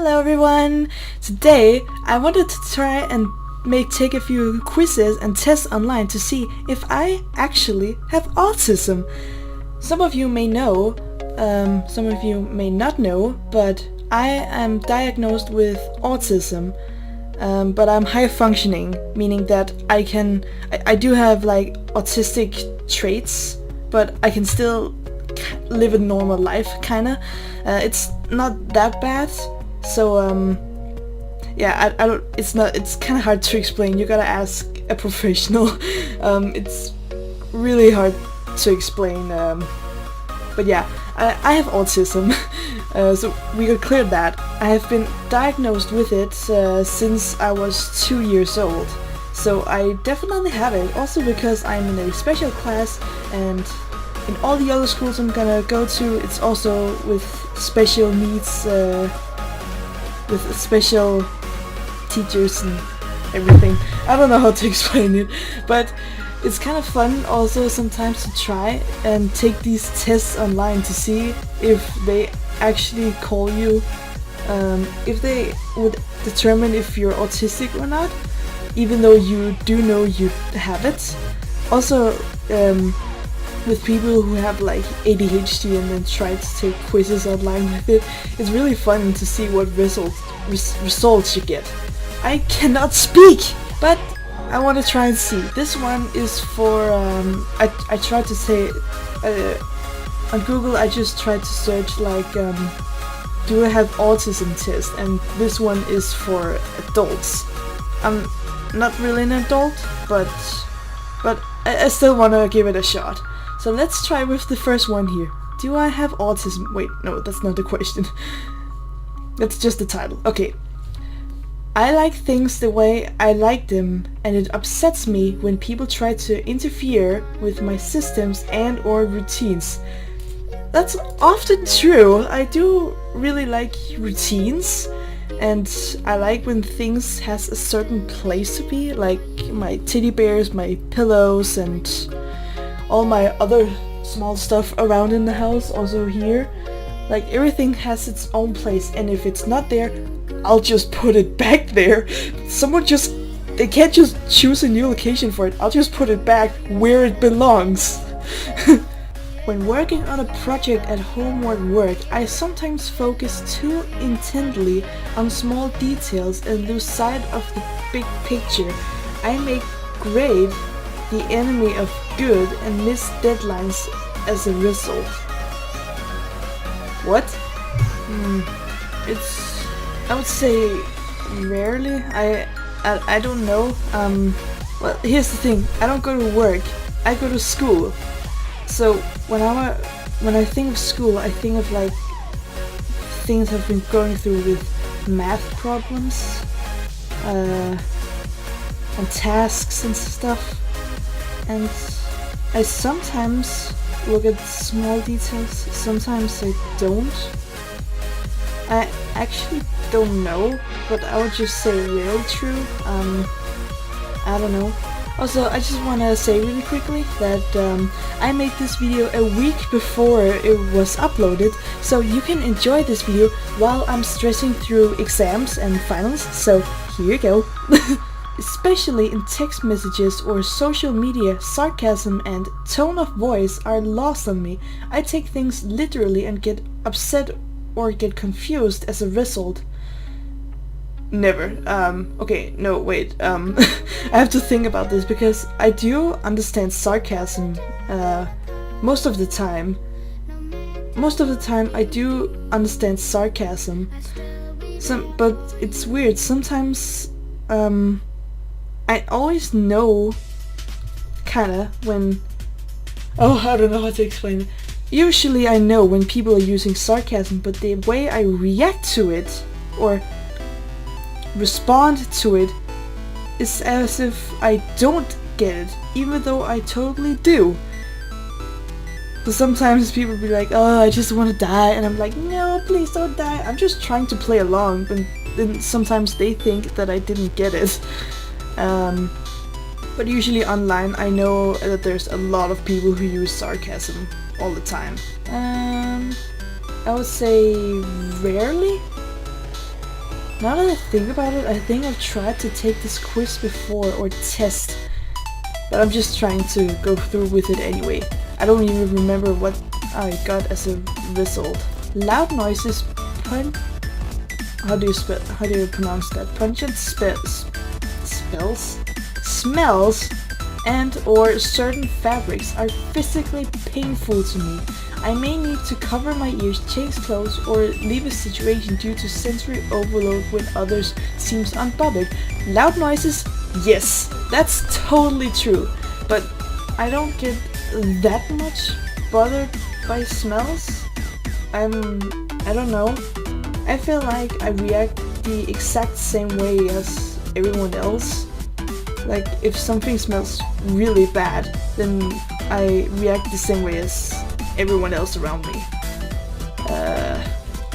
Hello everyone! Today I wanted to try and take a few quizzes and tests online to see if I actually have autism. Some of you may know, some of you may not know, but I am diagnosed with autism. But I'm high functioning, meaning that I do have like autistic traits, but I can still live a normal life, kinda. It's not that bad, so yeah, I don't. It's kind of hard to explain. You gotta ask a professional. It's really hard to explain. But yeah, I have autism, so we could clear that. I have been diagnosed with it since I was 2 years old, so I definitely have it. Also because I'm in a special class, and in all the other schools I'm gonna go to, it's also with special needs, with special teachers and everything. I don't know how to explain it, but it's kind of fun also sometimes to try and take these tests online to see if they actually call you, if they would determine if you're autistic or not, even though you do know you have it. Also, with people who have like ADHD and then try to take quizzes online with it, it's really fun to see what results you get. I cannot speak, but I want to try and see. This one is for, I tried to say, on Google I just tried to search like, do I have autism test, and this one is for adults. I'm not really an adult, but I still want to give it a shot. So let's try with the first one here. Do I have autism? Wait, no, that's not the question. That's just the title. Okay. I like things the way I like them, and it upsets me when people try to interfere with my systems and or routines. That's often true. I do really like routines, and I like when things has a certain place to be, like my teddy bears, my pillows, and all my other small stuff around in the house, also here. Like everything has its own place, and if it's not there, I'll just put it back there. They can't just choose a new location for it. I'll just put it back where it belongs. When working on a project at home or work, I sometimes focus too intently on small details and lose sight of the big picture. I make grade the enemy of good and miss deadlines as a result. What? I would say rarely. I don't know. Well, here's the thing. I don't go to work. I go to school. So when I think of school, I think of like things I've been going through with math problems, and tasks and stuff. And I sometimes look at small details, sometimes I don't. I actually don't know, but I would just say real true. I don't know. Also, I just want to say really quickly that I made this video a week before it was uploaded, so you can enjoy this video while I'm stressing through exams and finals, so here you go. Especially in text messages or social media, sarcasm and tone of voice are lost on me. I take things literally and get upset or get confused as a result. Never. Okay, no, wait. I have to think about this because I do understand sarcasm most of the time. Most of the time I do understand sarcasm. But it's weird. Sometimes I always know, kinda, when... Oh, I don't know how to explain it. Usually I know when people are using sarcasm, but the way I react to it, or respond to it, is as if I don't get it, even though I totally do. So sometimes people be like, oh, I just want to die, and I'm like, no, please don't die, I'm just trying to play along, but then sometimes they think that I didn't get it. But usually online I know that there's a lot of people who use sarcasm all the time. I would say rarely. Now that I think about it, I think I've tried to take this quiz before, or test, but I'm just trying to go through with it anyway. I don't even remember what I got as a result. Loud noises, how do you pronounce that? Pungent smells, and or certain fabrics are physically painful to me. I may need to cover my ears, change clothes, or leave a situation due to sensory overload when others seems unbothered. Loud noises, yes, that's totally true, but I don't get that much bothered by smells. I don't know. I feel like I react the exact same way as everyone else. Like, if something smells really bad, then I react the same way as everyone else around me.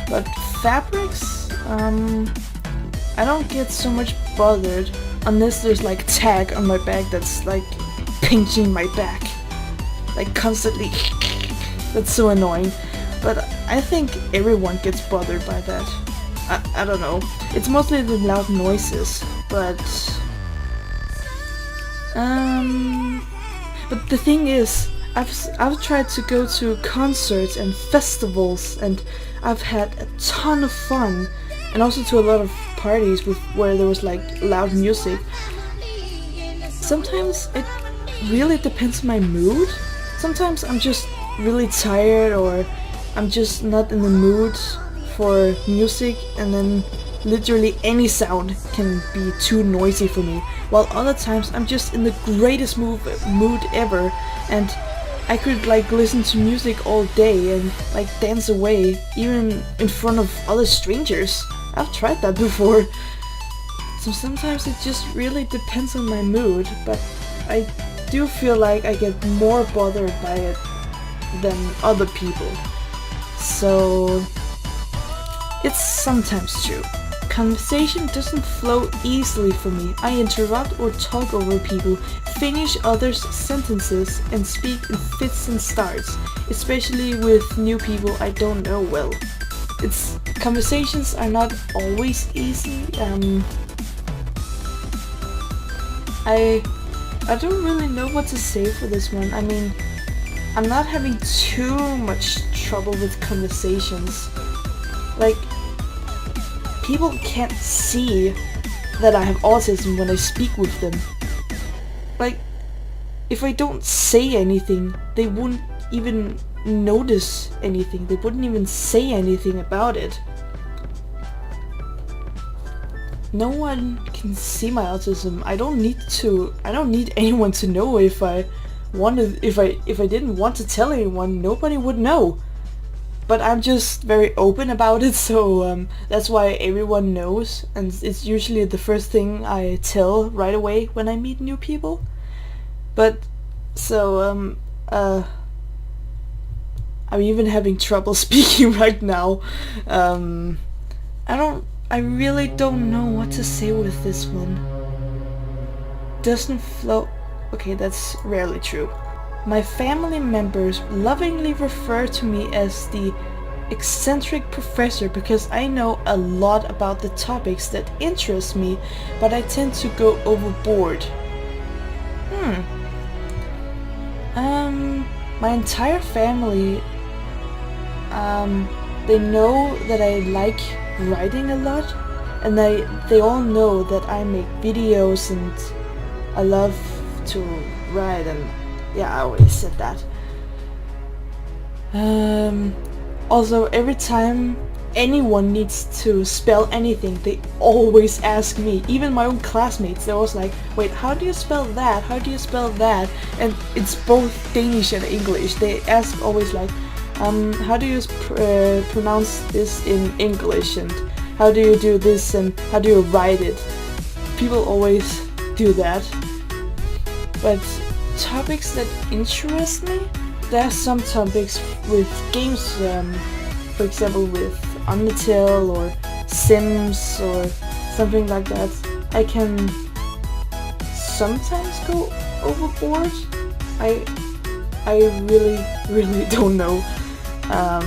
But fabrics, I don't get so much bothered unless there's like tag on my back that's like pinching my back, like constantly. That's so annoying. But I think everyone gets bothered by that. I don't know. It's mostly the loud noises, but the thing is, I've tried to go to concerts and festivals, and I've had a ton of fun, and also to a lot of parties where there was like loud music. Sometimes it really depends on my mood. Sometimes I'm just really tired, or I'm just not in the mood for music, and then literally any sound can be too noisy for me. While other times I'm just in the greatest mood ever, and I could like listen to music all day and like dance away, even in front of other strangers. I've tried that before. So sometimes it just really depends on my mood, but I do feel like I get more bothered by it than other people. So it's sometimes true. Conversation doesn't flow easily for me. I interrupt or talk over people, finish others' sentences, and speak in fits and starts, especially with new people I don't know well. Conversations are not always easy. I don't really know what to say for this one. I mean, I'm not having too much trouble with conversations. Like, people can't see that I have autism when I speak with them. Like, if I don't say anything, they wouldn't even notice anything. They wouldn't even say anything about it. No one can see my autism. I don't need anyone to know. If I didn't want to tell anyone, nobody would know. But I'm just very open about it, so that's why everyone knows, and it's usually the first thing I tell right away when I meet new people. But so I'm even having trouble speaking right now. I really don't know what to say with this one. Doesn't flow. Okay, that's rarely true. My family members lovingly refer to me as the eccentric professor because I know a lot about the topics that interest me, but I tend to go overboard. My entire family, they know that I like writing a lot, and they all know that I make videos and I love to write, and yeah, I already said that. Also, every time anyone needs to spell anything, they always ask me. Even my own classmates, they're always like, wait, how do you spell that? How do you spell that? And it's both Danish and English. They ask always like, how do you pronounce this in English? And how do you do this? And how do you write it? People always do that. But topics that interest me, there are some topics with games, for example with Undertale or Sims or something like that. I can sometimes go overboard. I really don't know. I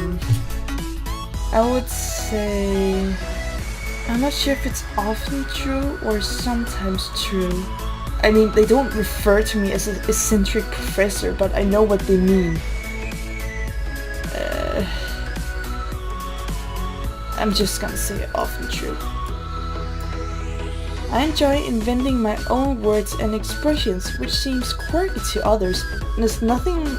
would say I'm not sure if it's often true or sometimes true. I mean, they don't refer to me as an eccentric professor, but I know what they mean. I'm just gonna say often true. I enjoy inventing my own words and expressions, which seems quirky to others, and there's nothing...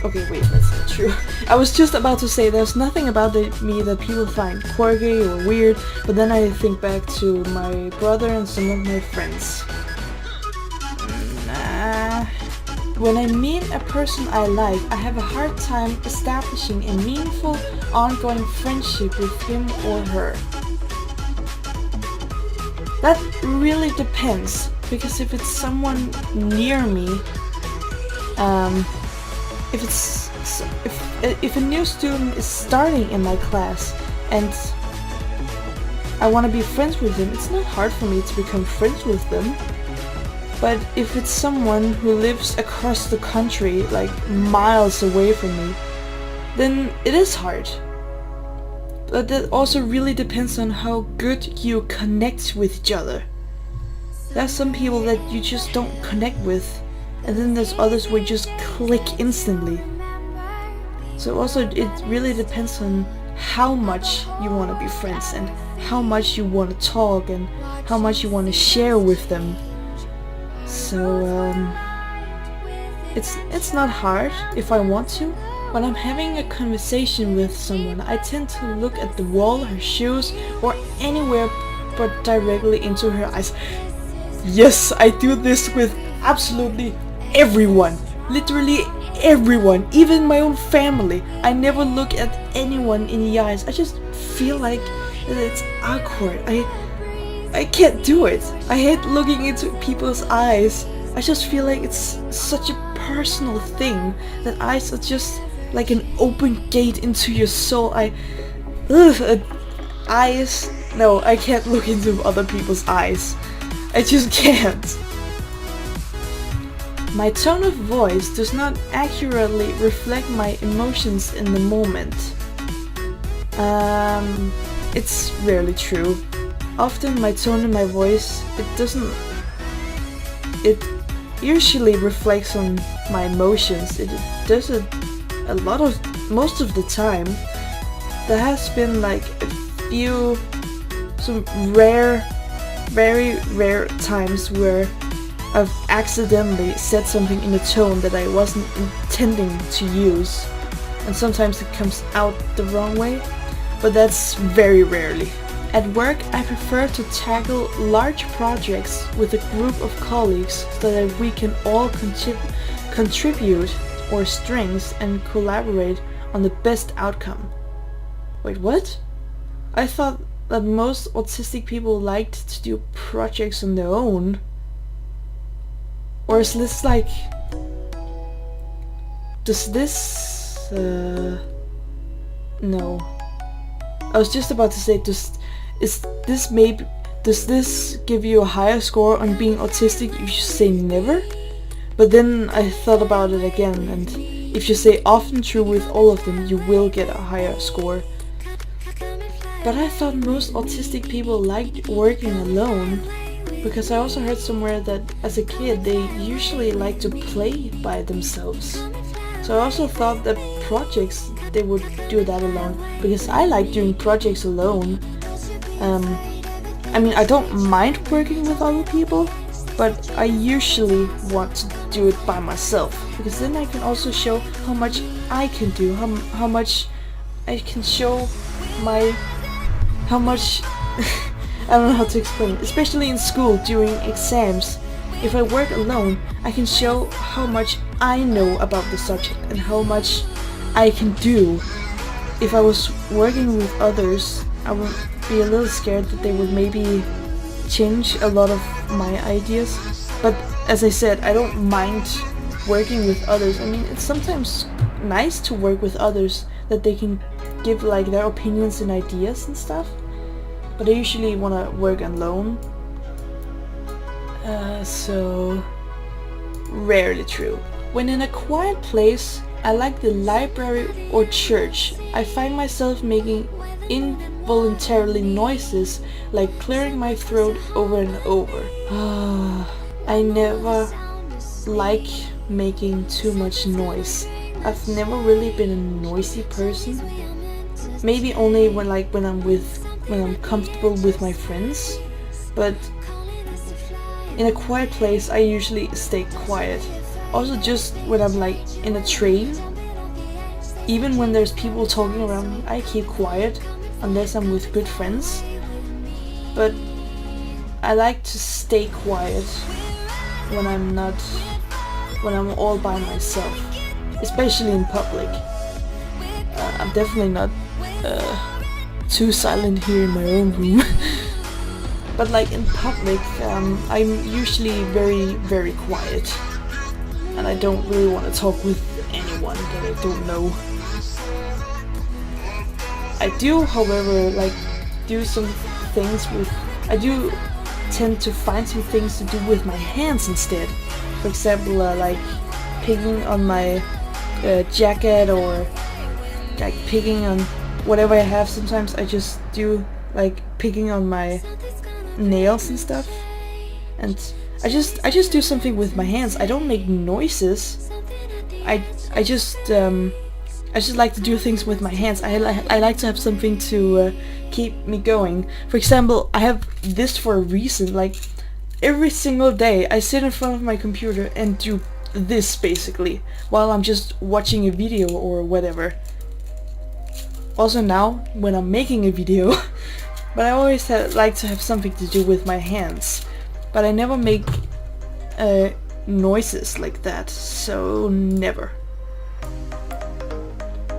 Okay, wait, that's not true. I was just about to say there's nothing about me that people find quirky or weird, but then I think back to my brother and some of my friends. When I meet a person I like, I have a hard time establishing a meaningful, ongoing friendship with him or her. That really depends, because if it's someone near me, if a new student is starting in my class and I want to be friends with them, it's not hard for me to become friends with them. But if it's someone who lives across the country, like miles away from me, then it is hard. But that also really depends on how good you connect with each other. There's some people that you just don't connect with, and then there's others where you just click instantly. So also it really depends on how much you want to be friends and how much you want to talk and how much you want to share with them. So it's not hard if I want to. When I'm having a conversation with someone, I tend to look at the wall, her shoes, or anywhere but directly into her eyes. Yes, I do this with absolutely everyone. Literally everyone, even my own family. I never look at anyone in the eyes. I just feel like it's awkward. I can't do it. I hate looking into people's eyes. I just feel like it's such a personal thing that eyes are just like an open gate into your soul. Eyes. No, I can't look into other people's eyes. I just can't. My tone of voice does not accurately reflect my emotions in the moment. It's rarely true. Often my tone in my voice, it usually reflects on my emotions. It does it a lot of, most of the time. There has been like some rare, very rare times where I've accidentally said something in a tone that I wasn't intending to use, and sometimes it comes out the wrong way, but that's very rarely. At work, I prefer to tackle large projects with a group of colleagues so that we can all contribute our strengths and collaborate on the best outcome. Wait, what? I thought that most autistic people liked to do projects on their own. Or is this like... Does this... No. I was just about to say, does this give you a higher score on being autistic if you say never? But then I thought about it again, and if you say often true with all of them, you will get a higher score. But I thought most autistic people liked working alone, because I also heard somewhere that as a kid they usually like to play by themselves. So I also thought that projects, they would do that alone, because I like doing projects alone. I mean, I don't mind working with other people, but I usually want to do it by myself, because then I can also show how much I can do, how much I can show how much I don't know how to explain it, especially in school during exams. If I work alone, I can show how much I know about the subject and how much I can do. If I was working with others, I would be a little scared that they would maybe change a lot of my ideas. But as I said, I don't mind working with others. I mean, it's sometimes nice to work with others, that they can give like their opinions and ideas and stuff. But I usually want to work alone. So rarely true. When in a quiet place, I like the library or church. I find myself making involuntarily noises like clearing my throat over and over. I never like making too much noise. I've never really been a noisy person. Maybe only when I'm comfortable with my friends, but in a quiet place I usually stay quiet. Also just when I'm like in a train, even when there's people talking around me, I keep quiet unless I'm with good friends. But I like to stay quiet when I'm all by myself, especially in public. I'm definitely not too silent here in my own room. But like in public, I'm usually very, very quiet. And I don't really want to talk with anyone that I don't know. I do, however, do some things with... I do tend to find some things to do with my hands instead. For example, like picking on my jacket, or like picking on whatever I have. Sometimes I just do like picking on my nails and stuff. And I just do something with my hands. I don't make noises. I just like to do things with my hands. I like to have something to keep me going. For example, I have this for a reason. Like every single day I sit in front of my computer and do this basically while I'm just watching a video or whatever. Also now when I'm making a video. But I always like to have something to do with my hands. But I never make noises like that, so never.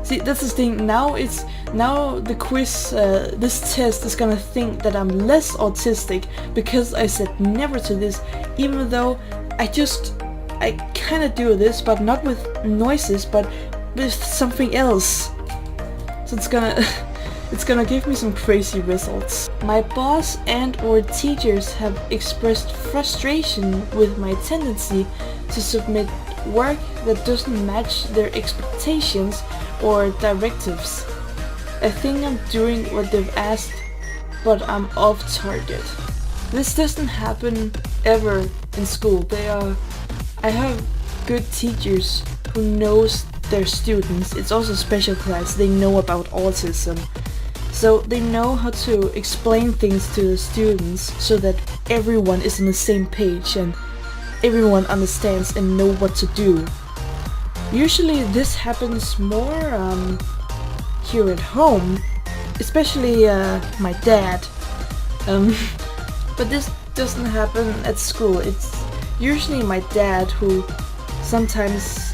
See, that's the thing. Now the quiz, this test is gonna think that I'm less autistic because I said never to this, even though I kind of do this, but not with noises, but with something else. So it's gonna give me some crazy results. My boss and or teachers have expressed frustration with my tendency to submit work that doesn't match their expectations or directives. I think I'm doing what they've asked, but I'm off target. This doesn't happen ever in school. I have good teachers who knows their students. It's also special class. They know about autism. So they know how to explain things to the students so that everyone is on the same page and everyone understands and know what to do. Usually this happens more here at home, especially my dad. But this doesn't happen at school. It's usually my dad who sometimes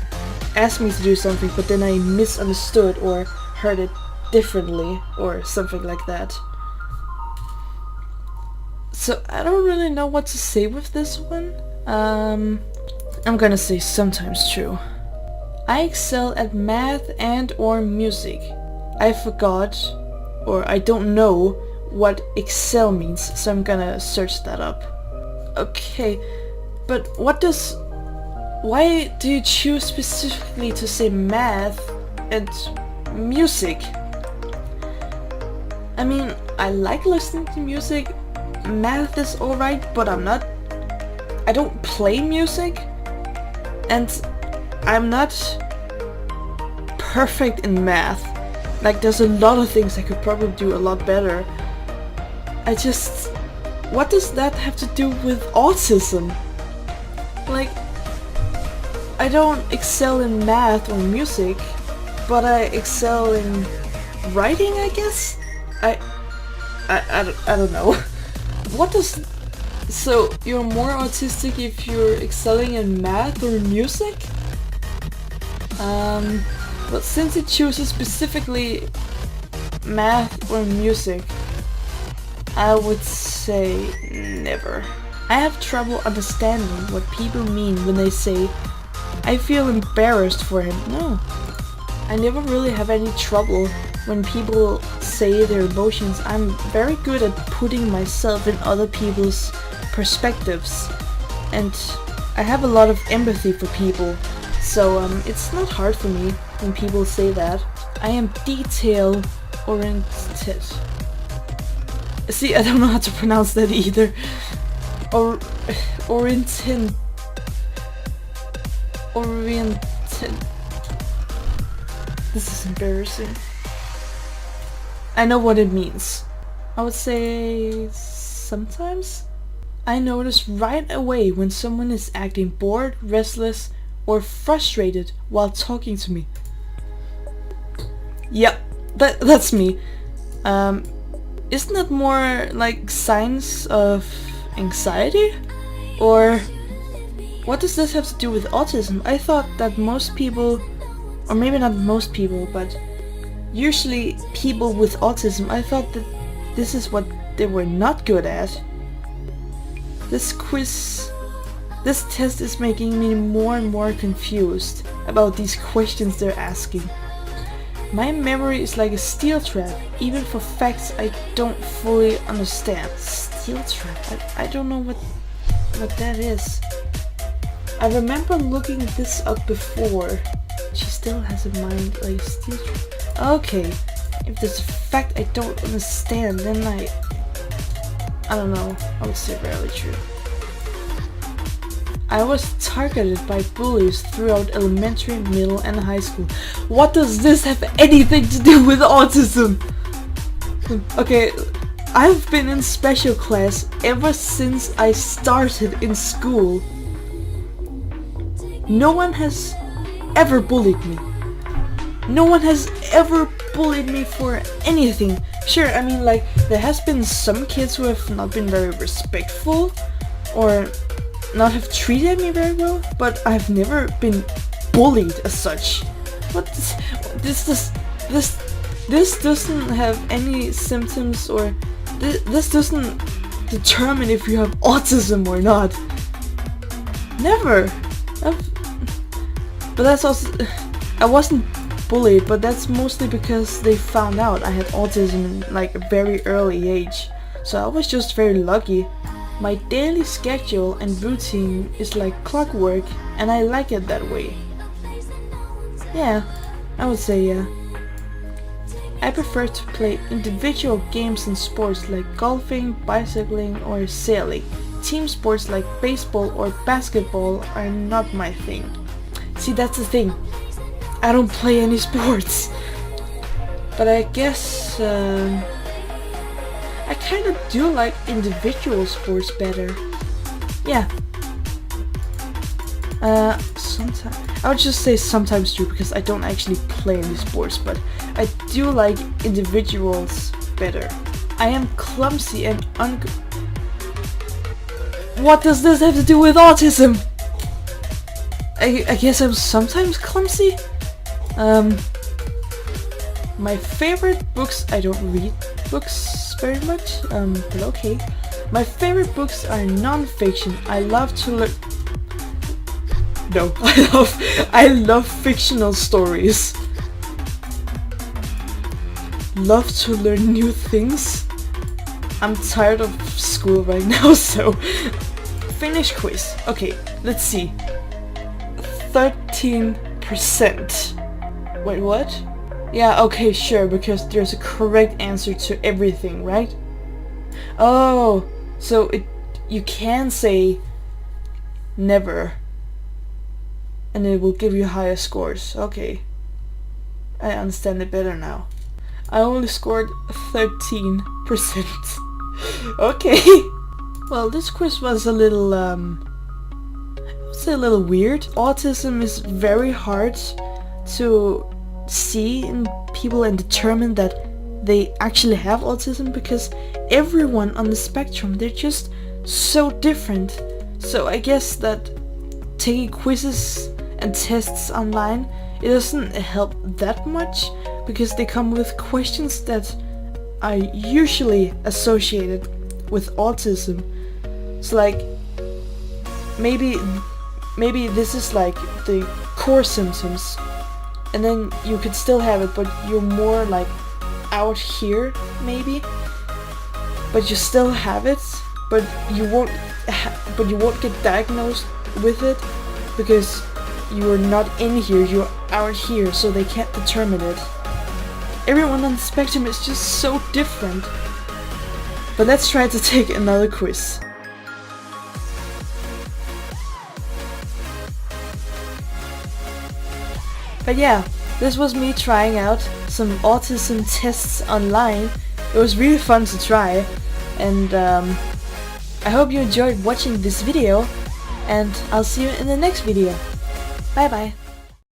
asks me to do something, but then I misunderstood or heard it differently or something like that. So I don't really know what to say with this one. I'm gonna say sometimes true. I excel at math and or music. I forgot, or I don't know what excel means, so I'm gonna search that up. Okay, but why do you choose specifically to say math and music? I mean, I like listening to music. Math is alright, but I don't play music, and I'm not perfect in math. Like, there's a lot of things I could probably do a lot better. What does that have to do with autism? Like, I don't excel in math or music, but I excel in writing, I guess? I don't know. So you're more autistic if you're excelling in math or music? But since it chooses specifically math or music, I would say never. I have trouble understanding what people mean when they say, I feel embarrassed for him. No. I never really have any trouble when people say their emotions. I'm very good at putting myself in other people's perspectives, and I have a lot of empathy for people, So it's not hard for me when people say that. I am detail oriented. See, I don't know how to pronounce that either. Oriented. This is embarrassing. I know what it means. I would say sometimes. I notice right away when someone is acting bored, restless, or frustrated while talking to me. Yep, that's me. Isn't that more like signs of anxiety? Or what does this have to do with autism? I thought that most people, or maybe not most people, but usually people with autism, I thought that this is what they were not good at. This test is making me more and more confused about these questions they're asking. My memory is like a steel trap, even for facts I don't fully understand. Steel trap? I don't know what that is. I remember looking this up before. She still has a mind like a steel trap. Okay, if there's a fact I don't understand, then I don't know, I would say rarely true. I was targeted by bullies throughout elementary, middle, and high school. What does this have anything to do with autism? Okay, I've been in special class ever since I started in school. No one has ever bullied me. No one has ever bullied me for anything. Sure, I mean, like, there has been some kids who have not been very respectful or not have treated me very well, but I've never been bullied as such. What this doesn't have any symptoms, or this doesn't determine if you have autism or not. Never. But that's also, I wasn't bullied, but that's mostly because they found out I had autism in like a very early age. So I was just very lucky. My daily schedule and routine is like clockwork, and I like it that way. Yeah, I would say yeah. I prefer to play individual games and sports like golfing, bicycling, or sailing. Team sports like baseball or basketball are not my thing. See, that's the thing. I don't play any sports. But I guess I kind of do like individual sports better. Yeah. Sometimes I would just say sometimes true because I don't actually play any sports, but I do like individuals better. I am clumsy and What does this have to do with autism? I guess I'm sometimes clumsy. My favorite books, I don't read books very much, but okay. My favorite books are non-fiction. I love to learn. No, I love fictional stories. Love to learn new things. I'm tired of school right now, so finish quiz. Okay, let's see. 13%. Wait, what? Yeah, okay, sure, because there's a correct answer to everything, right? Oh, so you can say never, and it will give you higher scores. Okay, I understand it better now. I only scored 13%. Okay. Well, this quiz was a little, I would say a little weird. Autism is very hard to see in people and determine that they actually have autism, because everyone on the spectrum, they're just so different. So I guess that taking quizzes and tests online, it doesn't help that much, because they come with questions that are usually associated with autism. So like, maybe this is like the core symptoms, and then you could still have it, but you're more like out here maybe, but you still have it, but you won't get diagnosed with it, because you're not in here, you are here, so they can't determine it. Everyone on the spectrum is just so different. But let's try to take another quiz. But yeah, this was me trying out some autism tests online. It was really fun to try, and I hope you enjoyed watching this video, and I'll see you in the next video. Bye bye.